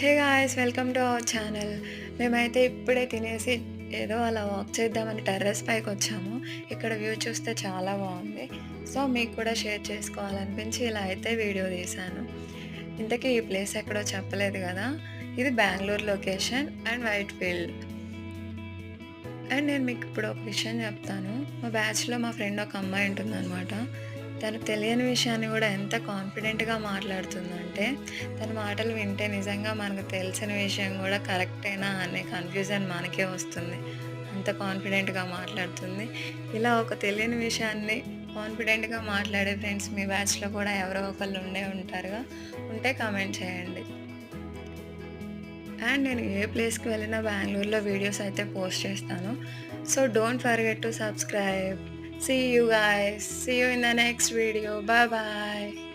Hey guys, welcome to our channel. మేమైతే ఇప్పుడే తినేసి ఏదో అలా వాక్ చేద్దామని టెర్రస్ పైకి వచ్చాము. ఇక్కడ వ్యూ చూస్తే చాలా బాగుంది. సో మీకు కూడా షేర్ చేసుకోవాలనిపించి ఇలా అయితే వీడియో తీశాను. ఇంతకీ ఈ ప్లేస్ ఎక్కడో చెప్పలేదు కదా. ఇది Bengaluru location and white field. And నేను మీకు ఇప్పుడు ఒక విషయం చెప్తాను. మా బ్యాచ్లో మా ఫ్రెండ్ ఒక అమ్మాయి ఉంటుందన్నమాట. తను తెలియని విషయాన్ని కూడా ఎంత కాన్ఫిడెంట్గా మాట్లాడుతుందంటే, తన మాటలు వింటే నిజంగా మనకు తెలిసిన విషయం కూడా కరెక్టేనా అనే కన్ఫ్యూజన్ మనకే వస్తుంది. అంత కాన్ఫిడెంట్గా మాట్లాడుతుంది. ఇలా ఒక తెలియని విషయాన్ని కాన్ఫిడెంట్గా మాట్లాడే ఫ్రెండ్స్ మీ బ్యాచ్లో కూడా ఎవరో ఒకళ్ళు ఉండే ఉంటారుగా. ఉంటే కామెంట్ చేయండి. అండ్ నేను ఏ ప్లేస్కి వెళ్ళినా బెంగళూరులో వీడియోస్ అయితే పోస్ట్ చేస్తాను. So don't forget to subscribe. See you guys. See you in the next video. Bye bye.